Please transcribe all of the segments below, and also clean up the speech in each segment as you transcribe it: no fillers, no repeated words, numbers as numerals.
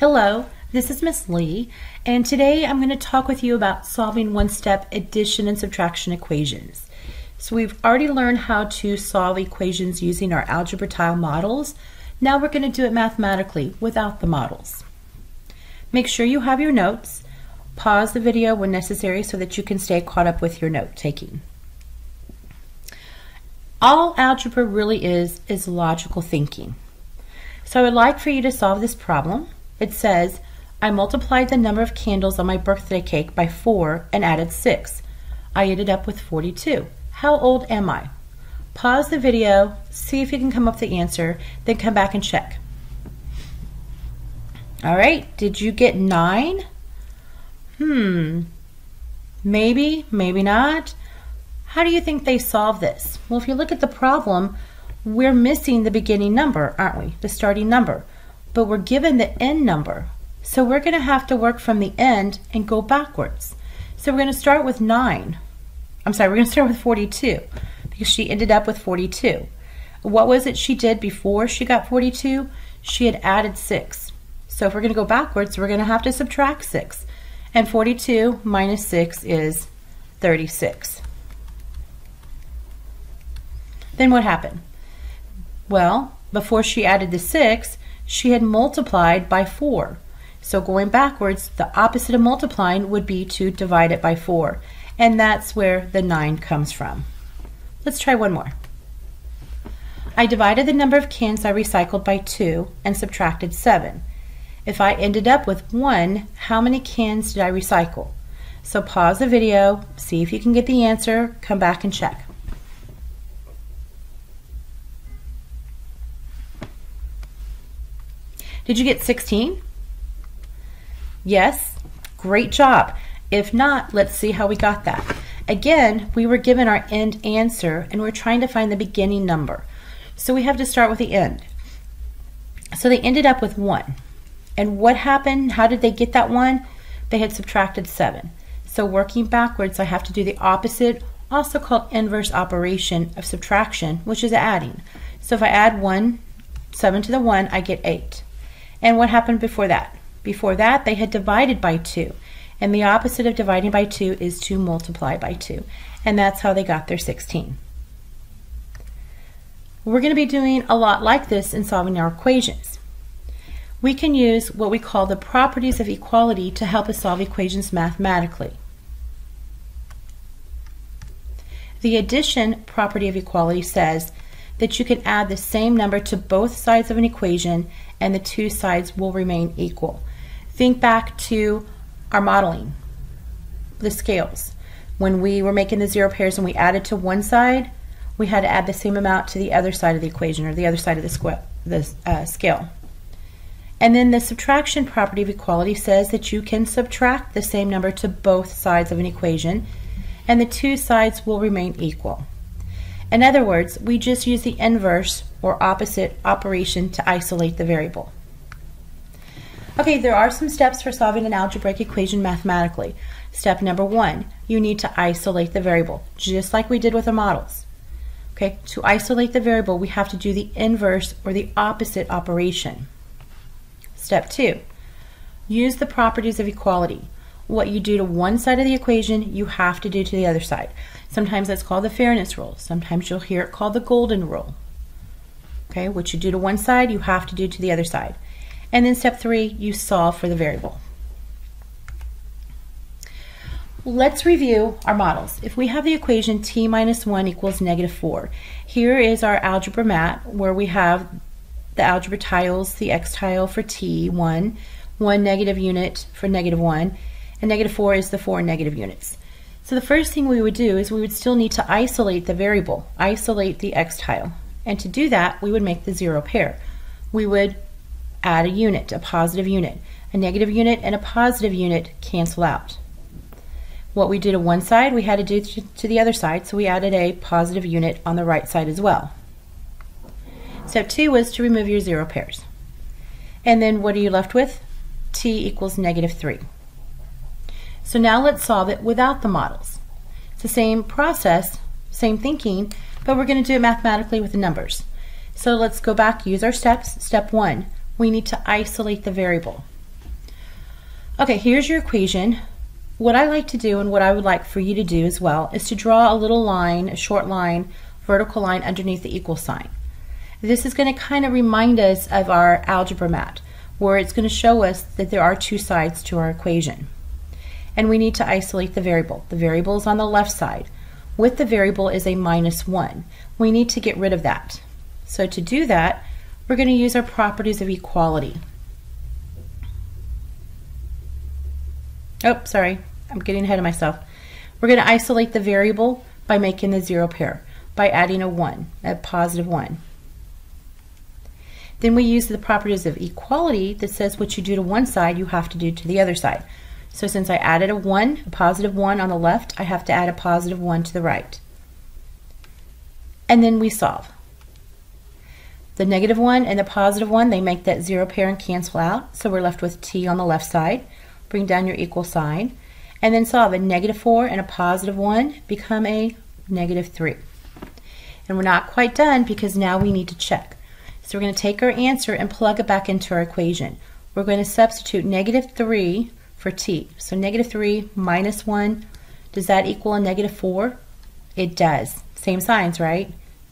Hello, this is Miss Lee, and today I'm going to talk with you about solving one-step addition and subtraction equations. So we've already learned how to solve equations using our algebra tile models. Now we're going to do it mathematically without the models. Make sure you have your notes. Pause the video when necessary so that you can stay caught up with your note taking. All algebra really is logical thinking. So I would like for you to solve this problem. It says, I multiplied the number of candles on my birthday cake by 4 and added 6. I ended up with 42. How old am I? Pause the video, see if you can come up with the answer, then come back and check. All right, did you get 9? Maybe, maybe not. How do you think they solve this? Well, if you look at the problem, we're missing the beginning number, aren't we? The starting number. But we're given the end number. So we're going to have to work from the end and go backwards. So we're going to start with 9. I'm sorry, we're going to start with 42 because she ended up with 42. What was it she did before she got 42? She had added 6. So if we're going to go backwards, we're going to have to subtract 6. And 42 minus 6 is 36. Then what happened? Well, before she added the 6, she had multiplied by 4. So going backwards, the opposite of multiplying would be to divide it by 4. And that's where the 9 comes from. Let's try one more. I divided the number of cans I recycled by 2 and subtracted 7. If I ended up with 1, how many cans did I recycle? So pause the video, see if you can get the answer, come back and check. Did you get 16? Yes, great job. If not, let's see how we got that. Again, we were given our end answer and we're trying to find the beginning number. So we have to start with the end. So they ended up with 1. And what happened? How did they get that 1? They had subtracted 7. So working backwards, I have to do the opposite, also called inverse operation of subtraction, which is adding. So if I add 7 to the 1, I get 8. And what happened before that? Before that, they had divided by 2. And the opposite of dividing by 2 is to multiply by 2. And that's how they got their 16. We're going to be doing a lot like this in solving our equations. We can use what we call the properties of equality to help us solve equations mathematically. The addition property of equality says that you can add the same number to both sides of an equation and the two sides will remain equal. Think back to our modeling, the scales. When we were making the zero pairs and we added to one side, we had to add the same amount to the other side of the equation or the other side of the scale. And then the subtraction property of equality says that you can subtract the same number to both sides of an equation and the two sides will remain equal. In other words, we just use the inverse or opposite operation to isolate the variable. Okay, there are some steps for solving an algebraic equation mathematically. Step number 1, you need to isolate the variable, just like we did with the models. Okay, to isolate the variable, we have to do the inverse or the opposite operation. Step 2, use the properties of equality. What you do to one side of the equation, you have to do to the other side. Sometimes that's called the fairness rule. Sometimes you'll hear it called the golden rule. Okay, what you do to one side, you have to do to the other side. And then step 3, you solve for the variable. Let's review our models. If we have the equation t minus 1 equals negative 4, here is our algebra mat where we have the algebra tiles, the x tile for t1, 1 negative unit for negative 1, and negative 4 is the 4 negative units. So the first thing we would do is we would still need to isolate the variable, isolate the x tile. And to do that, we would make the zero pair. We would add a unit, a positive unit. A negative unit and a positive unit cancel out. What we did to one side, we had to do to the other side, so we added a positive unit on the right side as well. Step 2 was to remove your zero pairs. And then what are you left with? T equals negative 3. So now let's solve it without the models. It's the same process, same thinking, but we're going to do it mathematically with the numbers. So let's go back, use our steps. Step 1, we need to isolate the variable. Okay, here's your equation. What I like to do, and what I would like for you to do as well, is to draw a little line, a short line, vertical line underneath the equal sign. This is going to kind of remind us of our algebra mat, where it's going to show us that there are two sides to our equation. And we need to isolate the variable. The variable is on the left side. With the variable is a -1. We need to get rid of that. So to do that, we're going to use our properties of equality. Oh, sorry, I'm getting ahead of myself. We're going to isolate the variable by making the zero pair, by adding a 1, a +1. Then we use the properties of equality that says what you do to one side, you have to do to the other side. So since I added a 1, a +1 on the left, I have to add a +1 to the right. And then we solve. The -1 and the +1, they make that zero pair and cancel out, so we're left with t on the left side. Bring down your equal sign, and then solve. A -4 and a +1 become a -3. And we're not quite done, because now we need to check. So we're going to take our answer and plug it back into our equation. We're going to substitute -3 for t. So -3 minus 1, does that equal a -4? It does. Same signs, right?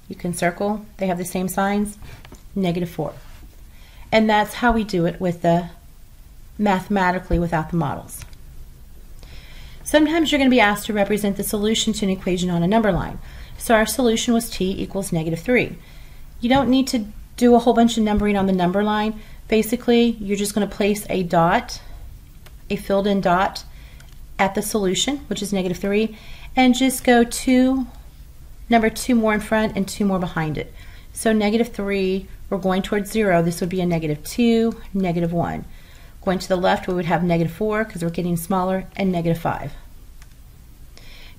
You can circle, they have the same signs, -4. And that's how we do it with the mathematically without the models. Sometimes you're going to be asked to represent the solution to an equation on a number line. So our solution was t equals -3. You don't need to do a whole bunch of numbering on the number line. Basically, you're just going to place a dot, a filled in dot, at the solution, which is -3, and just go number 2 more in front and 2 more behind it. So -3, we're going towards 0. This would be a -2, -1. Going to the left, we would have -4 because we're getting smaller, and -5.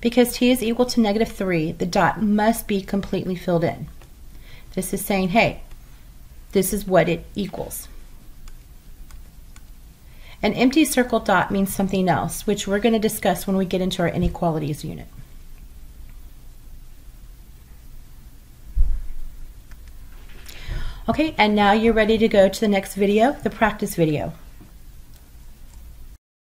Because t is equal to -3, the dot must be completely filled in. This is saying, hey, this is what it equals. An empty circle dot means something else, which we're going to discuss when we get into our inequalities unit. Okay, and now you're ready to go to the next video, the practice video.